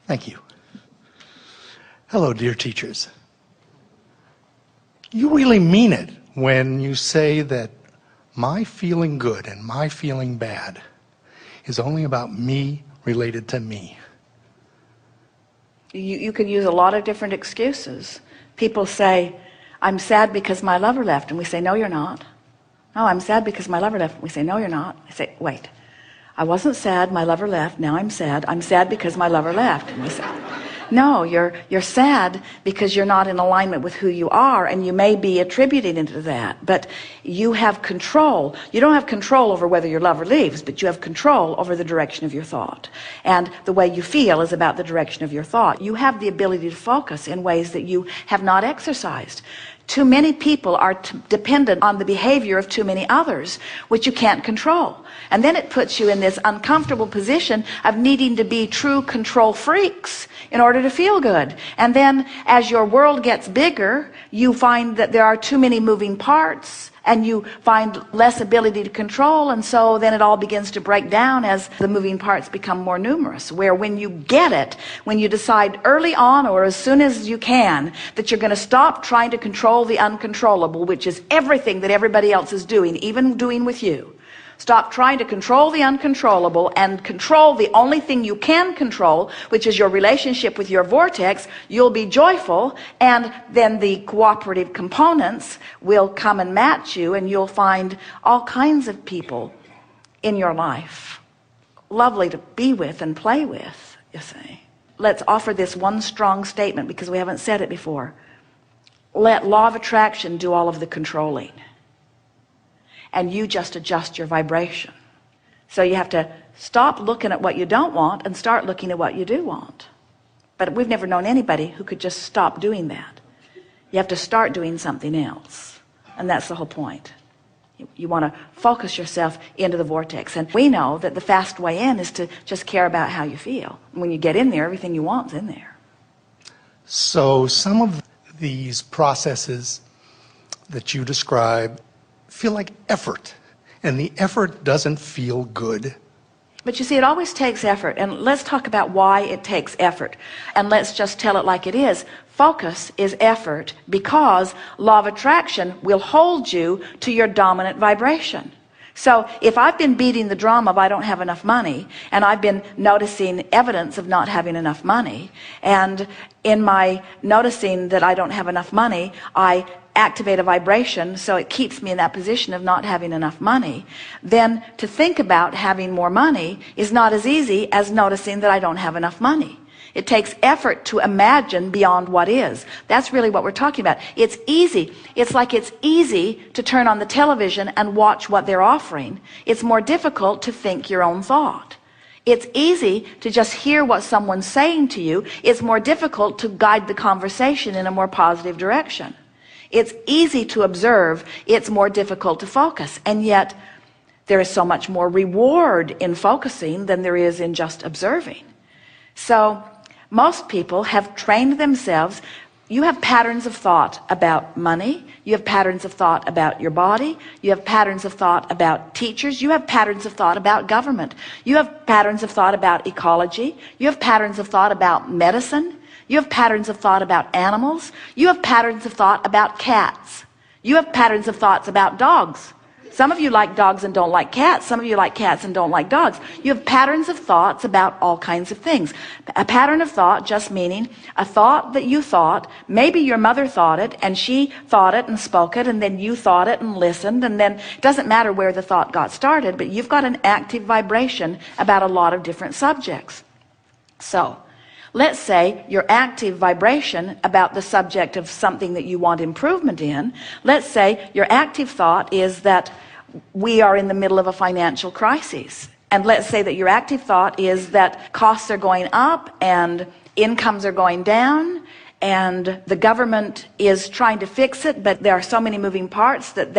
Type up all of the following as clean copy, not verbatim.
Thank you. Hello, dear teachers. You really mean it when you say that my feeling good and my feeling bad is only about me related to me. You could use a lot of different excuses. People say, I'm sad because my lover left. And we say, no, you're not. No, I'm sad because my lover left. And we say, no, you're not. I say, wait. I wasn't sad, my lover left. Now I'm sad. I'm sad because my lover left. And we say, no, you're sad because you're not in alignment with who you are, and you may be attributing it to that. But you have control. You don't have control over whether your lover leaves, but you have control over the direction of your thought. And the way you feel is about the direction of your thought. You have the ability to focus in ways that you have not exercised. Too many people are dependent on the behavior of too many others, which you can't control. And then it puts you in this uncomfortable position of needing to be true control freaks in order to feel good. And then as your world gets bigger, you find that there are too many moving parts, and you find less ability to control, and so then it all begins to break down as the moving parts become more numerous, where when you get it, when you decide early on or as soon as you can that you're going to stop trying to control the uncontrollable, which is everything that everybody else is doing, even doing with you. Stop trying to control the uncontrollable and control the only thing you can control, which is your relationship with your vortex. You'll be joyful, and then the cooperative components will come and match you, and you'll find all kinds of people in your life lovely to be with and play with, you see. Let's offer this one strong statement because we haven't said it before. Let law of attraction do all of the controlling, and you just adjust your vibration. So you have to stop looking at what you don't want and start looking at what you do want. But we've never known anybody who could just stop doing that. You have to start doing something else, and that's the whole point. You want to focus yourself into the vortex, and we know that the fast way in is to just care about how you feel. When you get in there, everything you want is in there. So some of these processes that you describe feel like effort, and the effort doesn't feel good. But you see, it always takes effort, and let's talk about why it takes effort, and let's just tell it like it is. Focus is effort because law of attraction will hold you to your dominant vibration. So if I've been beating the drum of I don't have enough money, and I've been noticing evidence of not having enough money, and in my noticing that I don't have enough money, I activate a vibration so it keeps me in that position of not having enough money, then to think about having more money is not as easy as noticing that I don't have enough money. It takes effort to imagine beyond what is. That's really what we're talking about. It's easy. It's like it's easy to turn on the television and watch what they're offering. It's more difficult to think your own thought. It's easy to just hear what someone's saying to you. It's more difficult to guide the conversation in a more positive direction. It's easy to observe. It's more difficult to focus. And yet there is so much more reward in focusing than there is in just observing. So most people have trained themselves. You have patterns of thought about money. You have patterns of thought about your body. You have patterns of thought about teachers. You have patterns of thought about government. You have patterns of thought about ecology. You have patterns of thought about medicine. You have patterns of thought about animals. You have patterns of thought about cats. You have patterns of thoughts about dogs. Some of you like dogs and don't like cats. Some of you like cats and don't like dogs. You have patterns of thoughts about all kinds of things. A pattern of thought just meaning a thought that you thought, maybe your mother thought it and she thought it and spoke it, and then you thought it and listened, and then it doesn't matter where the thought got started, but you've got an active vibration about a lot of different subjects. So let's say your active vibration about the subject of something that you want improvement in. Let's say your active thought is that we are in the middle of a financial crisis. And let's say that your active thought is that costs are going up and incomes are going down, and the government is trying to fix it, but there are so many moving parts that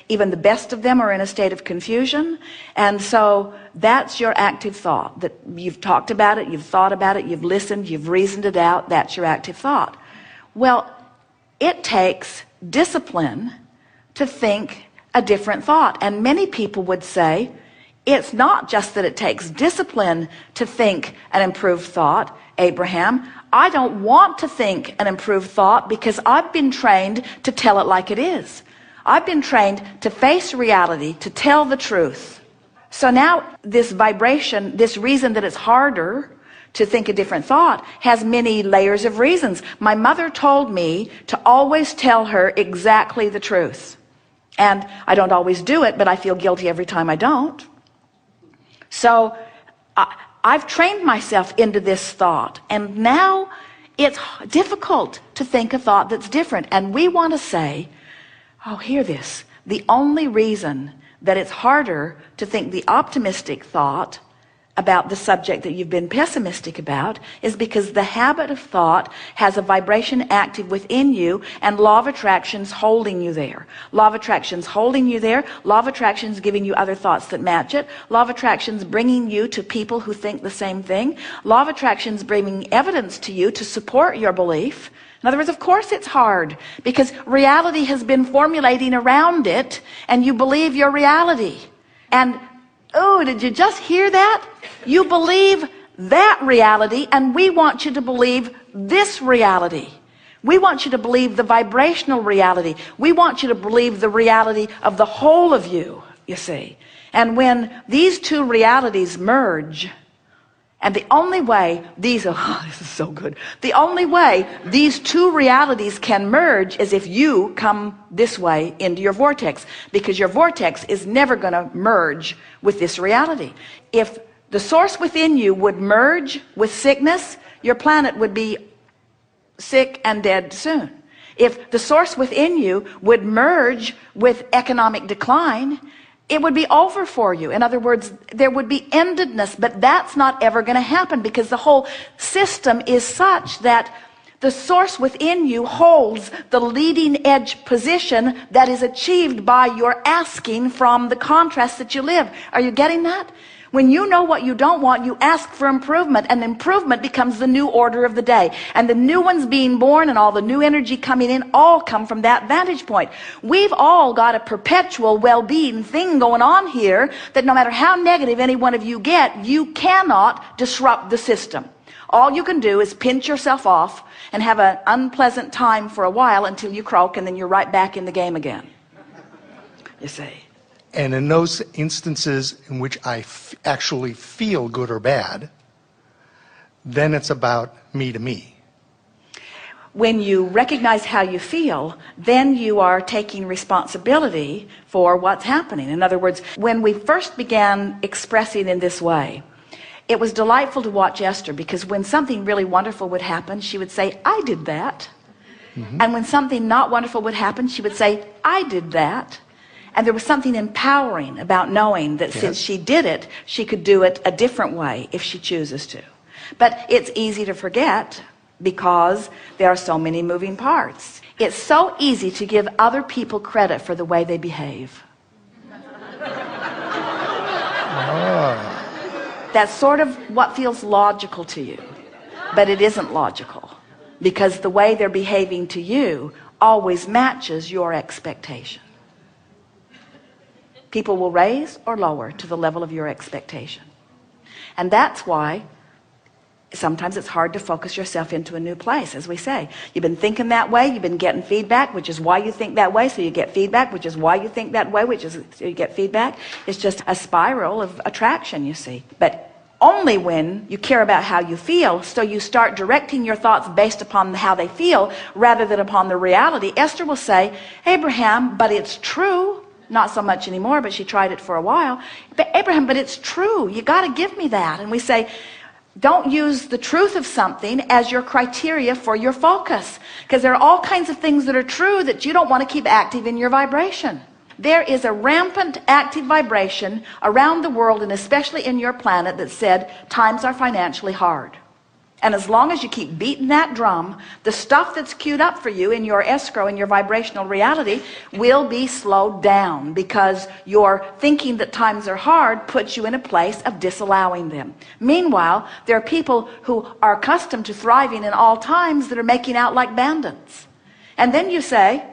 even the best of them are in a state of confusion. And so that's your active thought, that you've talked about it, you've thought about it, you've listened, you've reasoned it out. That's your active thought. Well, it takes discipline to think a different thought. And many people would say, It's not just that it takes discipline to think an improved thought, Abraham. I don't want to think an improved thought because I've been trained to tell it like it is. I've been trained to face reality, to tell the truth. So now this vibration, this reason that it's harder to think a different thought, has many layers of reasons. My mother told me to always tell her exactly the truth. And I don't always do it, but I feel guilty every time I don't. So I've trained myself into this thought, and now it's difficult to think a thought that's different. And we want to say, oh, hear this, the only reason that it's harder to think the optimistic thought about the subject that you've been pessimistic about is because the habit of thought has a vibration active within you, and law of attraction's holding you there. Law of attraction's holding you there. Law of attraction's giving you other thoughts that match it. Law of attraction's bringing you to people who think the same thing. Law of attraction's bringing evidence to you to support your belief. In other words, of course it's hard because reality has been formulating around it, and you believe your reality. And oh, did you just hear that? You believe that reality, and we want you to believe this reality. We want you to believe the vibrational reality. We want you to believe the reality of the whole of you, you see. And when these two realities merge, and the only way these, oh, this is so good. The only way these two realities can merge is if you come this way into your vortex, because your vortex is never going to merge with this reality. If the source within you would merge with sickness, your planet would be sick and dead soon. If the source within you would merge with economic decline, it would be over for you. In other words, there would be endedness, but that's not ever going to happen because the whole system is such that the source within you holds the leading edge position that is achieved by your asking from the contrast that you live. Are you getting that? When you know what you don't want, you ask for improvement, and improvement becomes the new order of the day. And the new ones being born and all the new energy coming in all come from that vantage point. We've all got a perpetual well-being thing going on here that no matter how negative any one of you get, you cannot disrupt the system. All you can do is pinch yourself off and have an unpleasant time for a while until you croak, and then you're right back in the game again. You see. And in those instances in which I actually feel good or bad, then it's about me to me. When you recognize how you feel, then you are taking responsibility for what's happening. In other words, when we first began expressing in this way, it was delightful to watch Esther, because when something really wonderful would happen, she would say, I did that. Mm-hmm. And when something not wonderful would happen, she would say, I did that. And there was something empowering about knowing that since she did it, she could do it a different way if she chooses to. But it's easy to forget because there are so many moving parts. It's so easy to give other people credit for the way they behave. That's sort of what feels logical to you, but it isn't logical, because the way they're behaving to you always matches your expectation. People will raise or lower to the level of your expectation. And that's why sometimes it's hard to focus yourself into a new place. As we say, you've been thinking that way, you've been getting feedback, which is why you think that way, so you get feedback, which is why you think that way, which is so you get feedback. It's just a spiral of attraction, you see. But only when you care about how you feel, so you start directing your thoughts based upon how they feel rather than upon the reality. Esther will say, Abraham, but it's true. Not so much anymore, but she tried it for a while. But Abraham, but it's true. You got to give me that. And we say, don't use the truth of something as your criteria for your focus, because there are all kinds of things that are true that you don't want to keep active in your vibration. There is a rampant active vibration around the world, and especially in your planet, that said times are financially hard. And as long as you keep beating that drum, the stuff that's queued up for you in your escrow, in your vibrational reality, will be slowed down, because your thinking that times are hard puts you in a place of disallowing them. Meanwhile, there are people who are accustomed to thriving in all times that are making out like bandits. And then you say,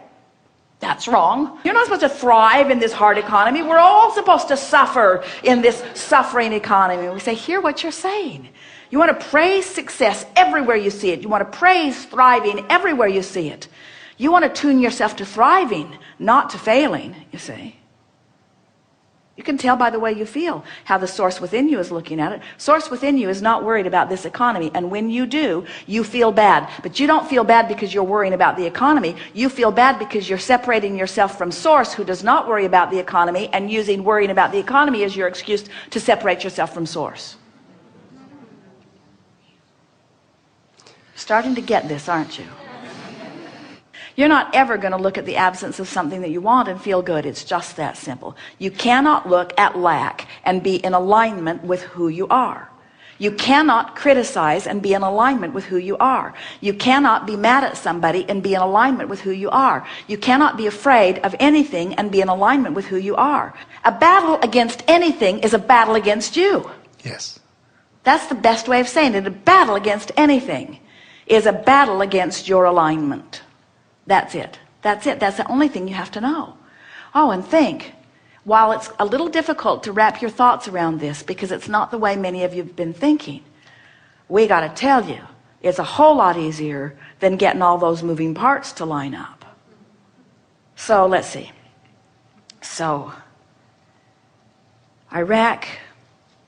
That's wrong. You're not supposed to thrive in this hard economy. We're all supposed to suffer in this suffering economy. We say, hear what you're saying. You want to praise success everywhere you see it. You want to praise thriving everywhere you see it. You want to tune yourself to thriving, not to failing, you see. You can tell by the way you feel how the source within you is looking at it. Source within you is not worried about this economy. And when you do, you feel bad. But you don't feel bad because you're worrying about the economy. You feel bad because you're separating yourself from source, who does not worry about the economy, and using worrying about the economy as your excuse to separate yourself from source. Starting to get this, aren't you? You're not ever going to look at the absence of something that you want and feel good. It's just that simple. You cannot look at lack and be in alignment with who you are. You cannot criticize and be in alignment with who you are. You cannot be mad at somebody and be in alignment with who you are. You cannot be afraid of anything and be in alignment with who you are. A battle against anything is a battle against you. Yes. That's the best way of saying it. A battle against anything is a battle against your alignment. That's it. That's it. That's the only thing you have to know. Oh, and think, while it's a little difficult to wrap your thoughts around this because it's not the way many of you have been thinking, we got to tell you, it's a whole lot easier than getting all those moving parts to line up. So let's see. So Iraq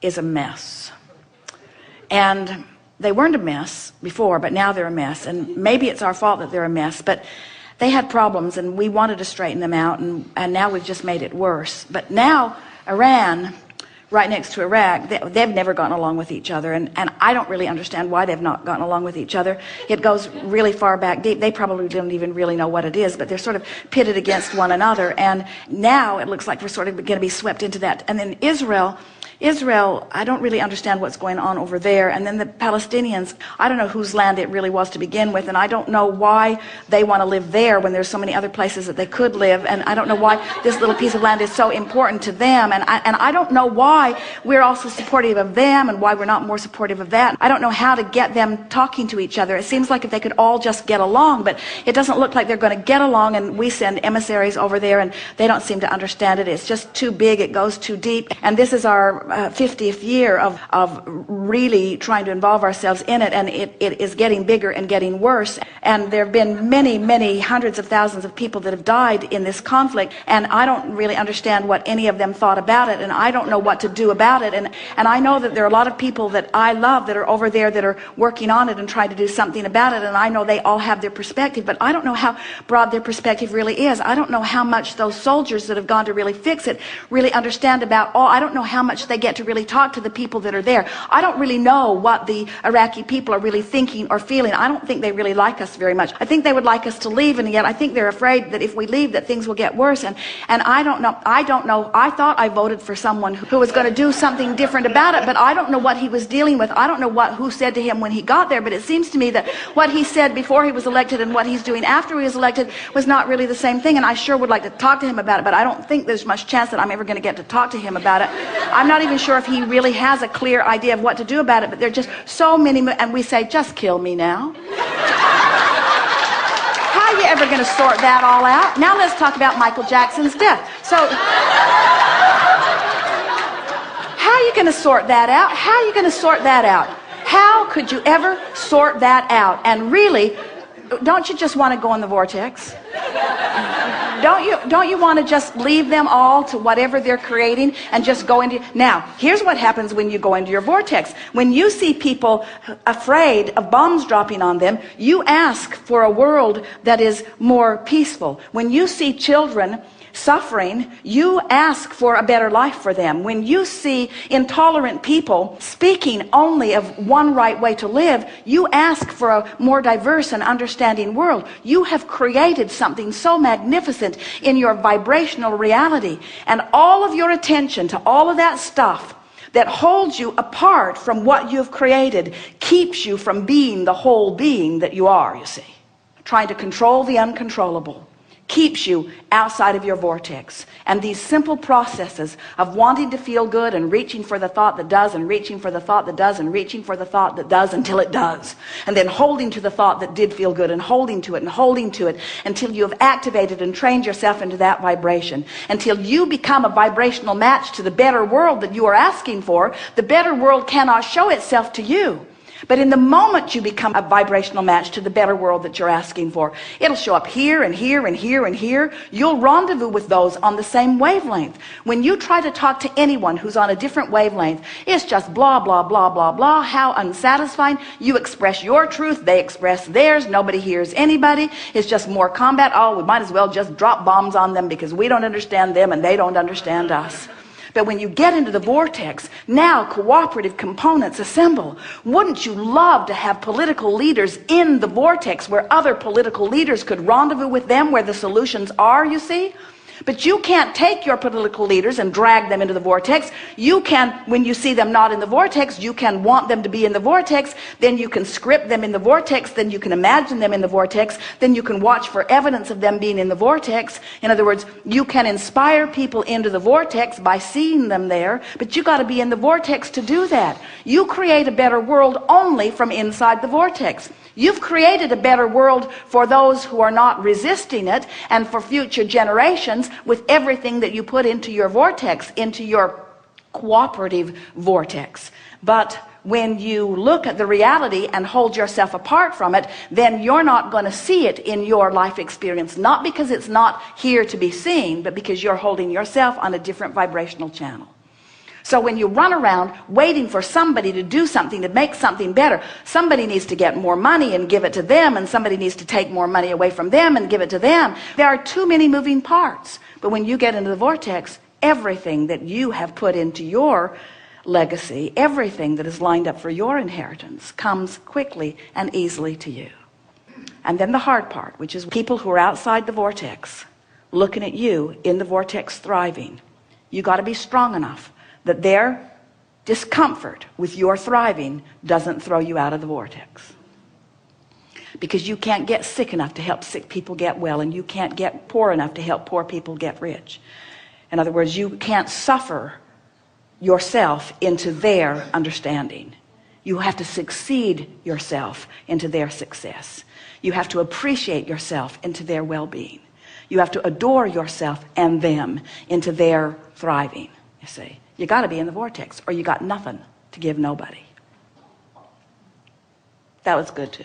is a mess. And they weren't a mess before, but now they're a mess. And maybe it's our fault that they're a mess, but they had problems and we wanted to straighten them out, and now we've just made it worse. But now Iran, right next to Iraq, they've never gotten along with each other, and I don't really understand why they've not gotten along with each other. It goes really far back deep. They probably don't even really know what it is, but they're sort of pitted against one another, and now it looks like we're sort of going to be swept into that. And then Israel, I don't really understand what's going on over there. And then the Palestinians, I don't know whose land it really was to begin with, and I don't know why they want to live there when there's so many other places that they could live, and I don't know why this little piece of land is so important to them, and I don't know why we're also supportive of them and why we're not more supportive of that. I don't know how to get them talking to each other. It seems like if they could all just get along, but it doesn't look like they're going to get along, and we send emissaries over there and they don't seem to understand it. It's just too big, it goes too deep, and this is our 50th year of really trying to involve ourselves in it, and it is getting bigger and getting worse. And there have been many hundreds of thousands of people that have died in this conflict, and I don't really understand what any of them thought about it, and I don't know what to do about it. And I know that there are a lot of people that I love that are over there that are working on it and trying to do something about it, and I know they all have their perspective, but I don't know how broad their perspective really is. I don't know how much those soldiers that have gone to really fix it really understand about all. I don't know how much they get to really talk to the people that are there. I don't really know what the Iraqi people are really thinking or feeling. I don't think they really like us very much. I think they would like us to leave, and yet I think they're afraid that if we leave that things will get worse, and I don't know. I thought I voted for someone who was going to do something different about it, but I don't know what he was dealing with. I don't know who said to him when he got there, but it seems to me that what he said before he was elected and what he's doing after he was elected was not really the same thing, and I sure would like to talk to him about it, but I don't think there's much chance that I'm ever going to get to talk to him about it. I'm not even sure if he really has a clear idea of what to do about it, but there are just so many, and we say, just kill me now. How are you ever going to sort that all out? Now let's talk about Michael Jackson's death. So how are you going to sort that out? How are you going to sort that out? How could you ever sort that out? And really, don't you just want to go in the vortex? Don't you want to just leave them all to whatever they're creating and just go into... Now, here's what happens when you go into your vortex. When you see people afraid of bombs dropping on them, you ask for a world that is more peaceful. When you see children suffering, you ask for a better life for them. When you see intolerant people speaking only of one right way to live, you ask for a more diverse and understanding world. You have created something so magnificent in your vibrational reality, and all of your attention to all of that stuff that holds you apart from what you've created keeps you from being the whole being that you are, you see. Trying to control the uncontrollable keeps you outside of your vortex. And these simple processes of wanting to feel good and reaching for the thought that does and reaching for the thought that does and reaching for the thought that does until it does, and then holding to the thought that did feel good and holding to it until you have activated and trained yourself into that vibration, until you become a vibrational match to the better world that you are asking for. The better world cannot show itself to you. But in the moment you become a vibrational match to the better world that you're asking for, it'll show up here and here and here and here. You'll rendezvous with those on the same wavelength. When you try to talk to anyone who's on a different wavelength, it's just blah, blah, blah, blah, blah. How unsatisfying. You express your truth, they express theirs. Nobody hears anybody. It's just more combat. Oh, we might as well just drop bombs on them because we don't understand them and they don't understand us. But when you get into the vortex, now cooperative components assemble. Wouldn't you love to have political leaders in the vortex where other political leaders could rendezvous with them, where the solutions are, you see? But you can't take your political leaders and drag them into the vortex. You can, when you see them not in the vortex, you can want them to be in the vortex. Then you can script them in the vortex. Then you can imagine them in the vortex. Then you can watch for evidence of them being in the vortex. In other words, you can inspire people into the vortex by seeing them there. But you got to be in the vortex to do that. You create a better world only from inside the vortex. You've created a better world for those who are not resisting it and for future generations with everything that you put into your vortex, into your cooperative vortex. But when you look at the reality and hold yourself apart from it, then you're not going to see it in your life experience, not because it's not here to be seen, but because you're holding yourself on a different vibrational channel. So when you run around waiting for somebody to do something, to make something better, somebody needs to get more money and give it to them, and somebody needs to take more money away from them and give it to them. There are too many moving parts. But when you get into the vortex, everything that you have put into your legacy, everything that is lined up for your inheritance, comes quickly and easily to you. And then the hard part, which is people who are outside the vortex, looking at you in the vortex thriving. You got to be strong enough that their discomfort with your thriving doesn't throw you out of the vortex. Because you can't get sick enough to help sick people get well, and you can't get poor enough to help poor people get rich. In other words, you can't suffer yourself into their understanding. You have to succeed yourself into their success. You have to appreciate yourself into their well-being. You have to adore yourself and them into their thriving, you see. You got to be in the vortex, or you got nothing to give nobody. That was good too.